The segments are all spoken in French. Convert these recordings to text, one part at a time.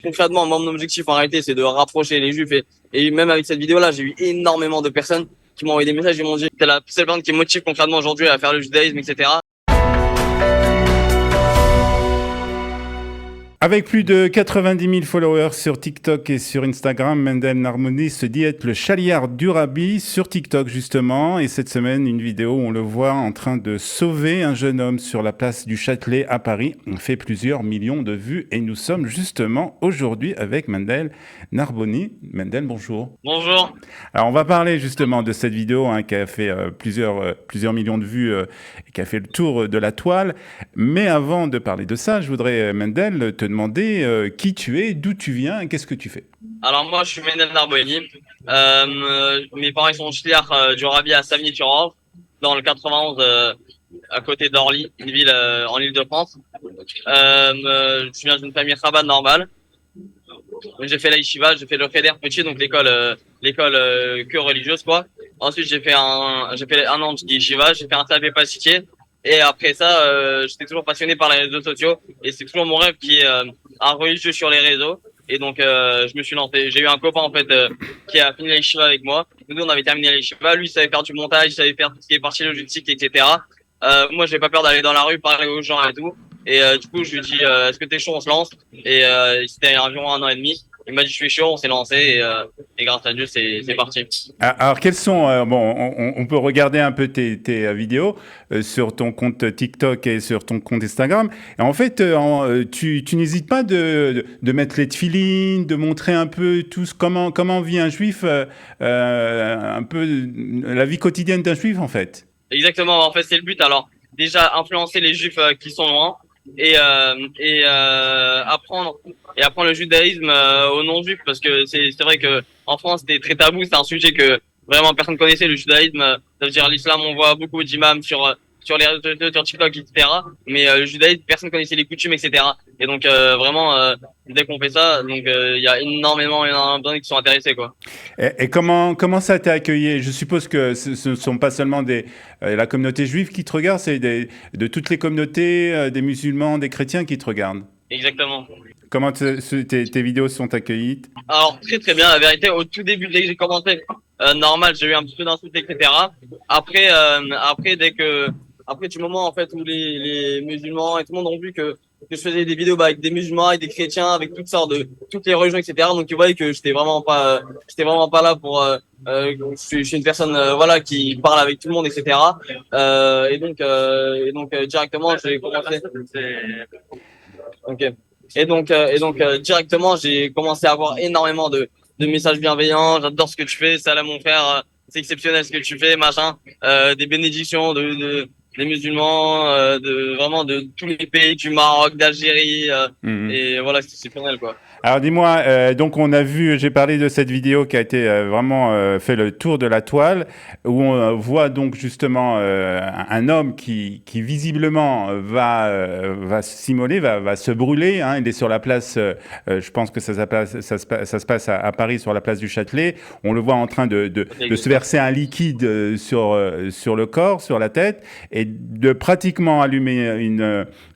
Concrètement, mon objectif en réalité, c'est de rapprocher les juifs et même avec cette vidéo-là, j'ai eu énormément de personnes qui m'ont envoyé des messages et m'ont dit que c'est la seule personne qui me motive concrètement aujourd'hui à faire le judaïsme, etc. Avec plus de 90 000 followers sur TikTok et sur Instagram, Mendel Narmouni se dit être le chaliard du Rabbi sur TikTok justement. Et cette semaine, une vidéo où on le voit en train de sauver un jeune homme sur la place du Châtelet à Paris. On fait plusieurs millions de vues et nous sommes justement aujourd'hui avec Mendel Narboni. Mendel, bonjour. Bonjour. Alors on va parler justement de cette vidéo qui a fait plusieurs millions de vues et qui a fait le tour de la toile. Mais avant de parler de ça, je voudrais, Mendel, te demander qui tu es, d'où tu viens et qu'est-ce que tu fais. Alors moi, je suis Mendel Narboni. Mes parents ils sont chliards du Rabbi à Savigny-sur-Orge, dans le 91, à côté d'Orly, une ville en Île-de-France. Je viens d'une famille rabbin normale. J'ai fait la yeshiva, j'ai fait le cheder petit, donc l'école que religieuse quoi. Ensuite j'ai fait un an de yeshiva, j'ai fait un CAP pâtissier. Et après ça, j'étais toujours passionné par les réseaux sociaux et c'est toujours mon rêve qui est un religieux sur les réseaux. Et donc je me suis lancé. J'ai eu un copain en fait qui a fini la yeshiva avec moi. Nous on avait terminé la yeshiva, lui il savait faire du montage, il savait faire tout ce qui est partie logistique, etc. Moi j'ai pas peur d'aller dans la rue parler aux gens et tout. Et du coup, je lui dis, est-ce que t'es chaud, on se lance? Et c'était environ 1 an et demi. Il m'a dit, je suis chaud, on s'est lancé et grâce à Dieu, c'est parti. Alors, quels sont... on peut regarder un peu tes vidéos sur ton compte TikTok et sur ton compte Instagram. Et en fait, tu n'hésites pas de mettre les tefilines, de montrer un peu comment vit un juif, un peu la vie quotidienne d'un juif, en fait. Exactement, en fait, c'est le but. Alors, déjà, influencer les juifs qui sont loin et apprendre le judaïsme aux non-juifs parce que c'est vrai que en France, c'était très tabou. C'est un sujet que vraiment personne connaissait, le judaïsme. Ça veut dire l'islam, on voit beaucoup d'imams sur les réseaux sociaux, sur TikTok, etc. Mais le judaïsme, personne connaissait les coutumes, etc. Et donc vraiment, dès qu'on fait ça, donc il y a énormément de gens qui sont intéressés, quoi. Et comment ça a été accueilli? Je suppose que ce ne sont pas seulement la communauté juive qui te regarde, c'est de toutes les communautés, des musulmans, des chrétiens qui te regardent. Exactement. Comment tes vidéos sont accueillies? Alors très très bien, la vérité, au tout début dès que j'ai commencé, normal, j'ai eu un petit peu d'insultes, etc. Après après du moment en fait où les musulmans et tout le monde ont vu que je faisais des vidéos avec des musulmans, avec des chrétiens, avec toutes sortes de toutes les religions, etc. Donc tu voyais que j'étais vraiment pas là pour je suis une personne voilà qui parle avec tout le monde, etc. Directement j'ai commencé. Ok. Directement, j'ai commencé à avoir énormément de messages bienveillants. J'adore ce que tu fais, salam mon frère, c'est exceptionnel ce que tu fais, machin. Des bénédictions des musulmans, vraiment de tous les pays, du Maroc, d'Algérie, et voilà, c'est exceptionnel quoi. Alors dis-moi, donc j'ai parlé de cette vidéo qui a été vraiment fait le tour de la toile, où on voit donc justement un homme qui visiblement va s'immoler, va se brûler. Hein. Il est sur la place, je pense que ça se passe à Paris, sur la place du Châtelet. On le voit en train de se verser un liquide sur le corps, sur la tête, et de pratiquement allumer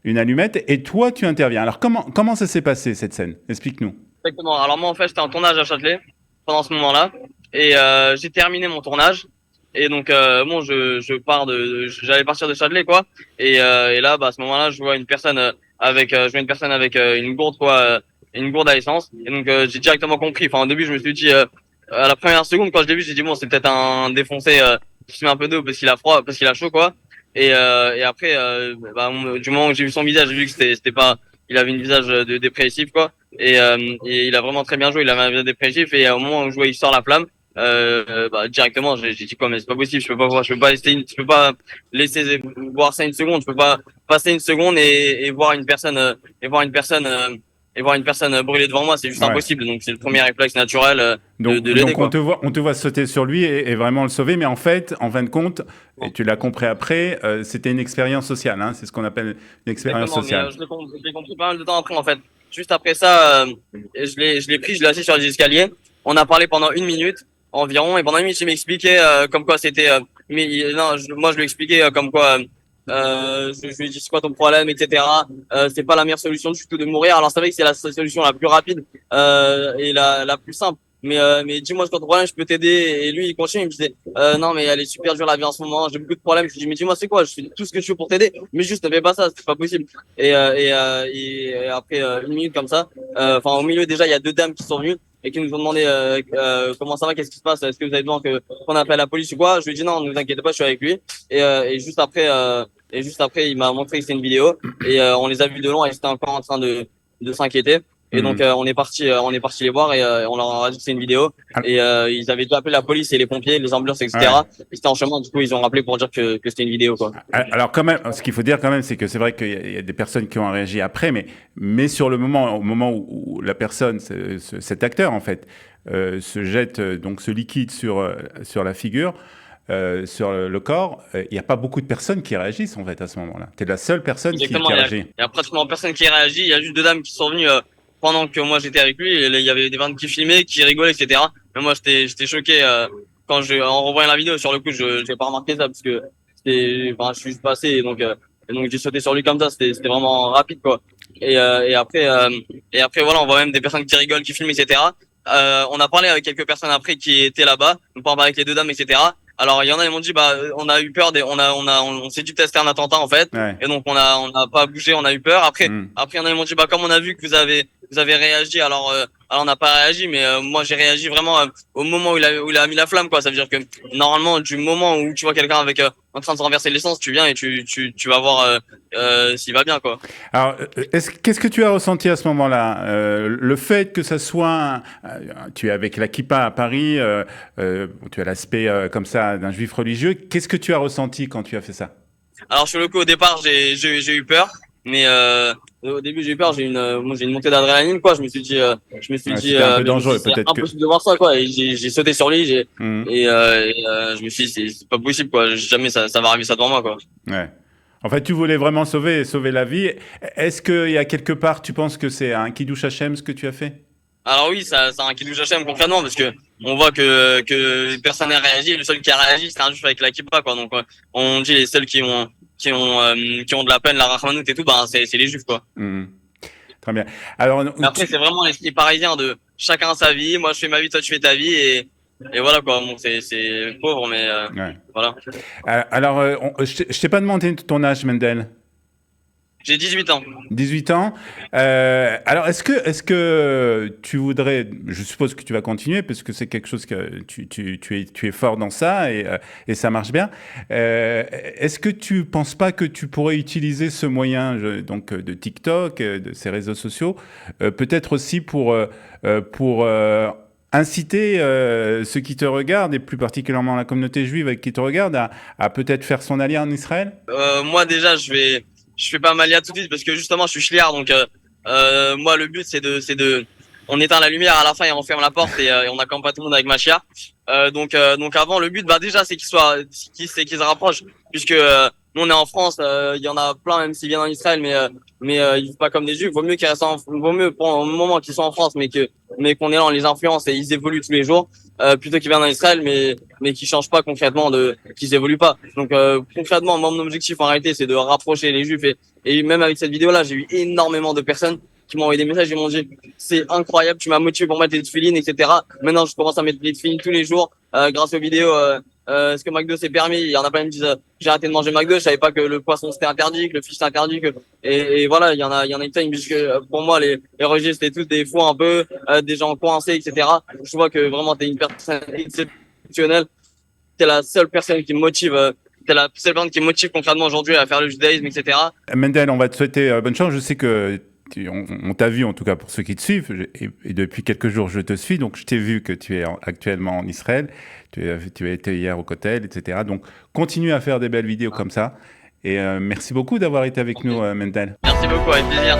une allumette. Et toi, tu interviens. Alors comment ça s'est passé cette scène? Explique-nous. Exactement. Alors moi en fait j'étais en tournage à Châtelet pendant ce moment-là et j'ai terminé mon tournage et donc bon j'allais partir de Châtelet quoi et là bah à ce moment-là je vois une personne avec une gourde quoi une gourde à essence et donc j'ai directement compris. Enfin au début je me suis dit à la première seconde quand je l'ai vu j'ai dit bon c'est peut-être un défoncé qui se met un peu d'eau parce qu'il a froid parce qu'il a chaud quoi et après du moment où j'ai vu son visage j'ai vu que c'était pas il avait une visage de dépressif quoi et il a vraiment très bien joué. Il avait un visage dépressif et au moment où je vois il sort la flamme, directement j'ai dit quoi mais c'est pas possible. Je peux pas laisser voir ça une seconde. Je peux pas passer une seconde et voir une personne et voir une personne brûler devant moi. C'est juste Ouais. impossible. Donc c'est le premier réflexe naturel Donc, de l'aider donc quoi. on te voit sauter sur lui et vraiment le sauver, mais en fait, en fin de compte, et tu l'as compris après, c'était une expérience sociale. Hein, c'est ce qu'on appelle une expérience Exactement. Mais sociale. je l'ai compris pas mal de temps après en fait. Juste après ça, je l'ai pris, je l'ai assis sur les escaliers. On a parlé pendant 1 minute environ et pendant 1 minute il m'expliquait comme quoi c'était. Moi je lui expliquais comme quoi Je lui ai dit c'est quoi ton problème, etc. C'est pas la meilleure solution du tout de mourir. Alors c'est vrai que c'est la solution la plus rapide et la plus simple. Mais dis-moi c'est quoi ton problème, je peux t'aider. Et lui il continue, il me disait non mais elle est super dure la vie en ce moment, j'ai beaucoup de problèmes. Je lui dis mais dis-moi c'est quoi, je fais tout ce que je veux pour t'aider, mais juste ne fais pas ça, c'est pas possible. Et après une minute comme ça, enfin au milieu déjà il y a deux dames qui sont venues et qui nous ont demandé comment ça va, qu'est-ce qui se passe, est-ce que vous avez besoin qu'on appelle la police ou quoi. Je lui ai dit non, ne vous inquiétez pas, je suis avec lui. Et juste après, il m'a montré que c'était une vidéo et on les a vus de loin et ils étaient encore en train de s'inquiéter. Et donc on est parti les voir et on leur a dit que c'est une vidéo. Et ils avaient déjà appelé la police et les pompiers, les ambulances, etc. Ouais. Ils étaient en chemin, du coup ils ont rappelé pour dire que c'était une vidéo quoi. Alors quand même, ce qu'il faut dire quand même, c'est que c'est vrai qu'il y a des personnes qui ont réagi après, mais sur le moment, au moment où la personne, cet acteur en fait, se jette donc ce liquide sur la figure, sur le corps, il n'y a pas beaucoup de personnes qui réagissent en fait à ce moment-là. Tu es la seule personne qui Exactement, réagit. il y a pratiquement personne qui réagit. Il y a juste deux dames qui sont venues pendant que moi j'étais avec lui. Et il y avait des vannes qui filmaient, qui rigolaient, etc. Mais moi j'étais choqué en revoyant la vidéo. Sur le coup, je j'ai pas remarqué ça parce que enfin, je suis juste passé et donc j'ai sauté sur lui comme ça. C'était vraiment rapide quoi. Et euh, et après euh, et après voilà, on voit même des personnes qui rigolent, qui filment, etc. On a parlé avec quelques personnes après qui étaient là-bas. On parlait avec les deux dames, etc. Alors il y en a, ils m'ont dit bah on a eu peur, on s'est dit tester un attentat en fait. Ouais. Et donc on n'a pas bougé, on a eu peur. Mm. Après il y en a, ils m'ont dit bah comme on a vu que vous avez réagi, alors on n'a pas réagi, mais moi j'ai réagi vraiment au moment où il a mis la flamme quoi. Ça veut dire que normalement du moment où tu vois quelqu'un avec en train de se renverser l'essence, tu viens et tu vas voir s'il va bien quoi. Alors, qu'est-ce que tu as ressenti à ce moment-là? Le fait que ça soit, tu es avec la kippa à Paris, tu as l'aspect comme ça d'un juif religieux. Qu'est-ce que tu as ressenti quand tu as fait ça? Alors sur le coup au départ j'ai eu peur, mais au début j'ai eu peur, moi, j'ai une montée d'adrénaline quoi. Je me suis Ouais, dit c'était un peu mais je me suis dangereux, dit c'est peut-être que. impossible de voir ça quoi. Et j'ai sauté sur lui, Mhm. je me suis dit c'est pas possible quoi. Jamais ça va arriver ça devant moi quoi. Ouais. En fait, tu voulais vraiment sauver la vie. Est-ce qu'il y a quelque part, tu penses que c'est un Kiddush Hashem ce que tu as fait? Alors oui, ça a un Kiddush Hashem concrètement parce que on voit que personne n'a réagi. Le seul qui a réagi, c'est un juif avec la kippa quoi. Donc on dit les seuls qui ont de la peine, la rachmanout et tout, ben c'est les juifs quoi. Mhm. Très bien. Alors, Mais après c'est vraiment l'esprit parisien de chacun sa vie. Moi je fais ma vie, toi tu fais ta vie et voilà quoi. Bon c'est pauvre mais ouais. voilà. Alors, je t'ai pas demandé ton âge, Mendel. J'ai 18 ans. 18 ans. Alors, est-ce que tu voudrais, je suppose que tu vas continuer parce que c'est quelque chose que tu es fort dans ça et ça marche bien. Est-ce que tu penses pas que tu pourrais utiliser ce moyen donc de TikTok, de ces réseaux sociaux, peut-être aussi pour inciter ceux qui te regardent et plus particulièrement la communauté juive avec qui te regarde à peut-être faire son allié en Israël? Moi déjà je fais pas Malia tout de suite parce que justement je suis chliard donc moi le but c'est de on éteint la lumière à la fin et on ferme la porte et on n'accorde pas tout le monde avec ma chia. Donc avant le but bah déjà c'est qu'ils se rapprochent puisque nous on est en France, il y en a plein même s'ils viennent en Israël mais ils vivent pas comme des juifs. Vaut mieux pour un moment qu'ils sont en France mais qu'on est là on les influence et ils évoluent tous les jours plutôt qu'ils viennent en Israël mais qui changent pas concrètement qu'ils évoluent pas. Donc concrètement, mon objectif en réalité, c'est de rapprocher les juifs et même avec cette vidéo-là, j'ai eu énormément de personnes qui m'ont envoyé des messages et m'ont dit c'est incroyable, tu m'as motivé pour mettre les tefilines, etc. Maintenant, je commence à mettre les tefilines tous les jours grâce aux vidéos. Est-ce que McDo c'est permis? Il y en a plein qui me disent j'ai arrêté de manger McDo, je savais pas que le poisson c'était interdit, que le fish c'était interdit, et voilà, il y en a une qui me disent que pour moi les religieux c'était tous des fous un peu, des gens coincés, etc. Je vois que vraiment t'es une personne exceptionnelle. T'es la seule personne qui me motive, t'es la seule personne qui me motive concrètement aujourd'hui à faire le judaïsme, etc. Mendel, on va te souhaiter bonne chance. Je sais que on t'a vu, en tout cas pour ceux qui te suivent, et depuis quelques jours je te suis, donc je t'ai vu que tu es actuellement en Israël, tu as été hier au Kotel, etc. Donc continue à faire des belles vidéos comme ça. Et merci beaucoup d'avoir été avec nous, Mendel. Merci beaucoup, avec plaisir.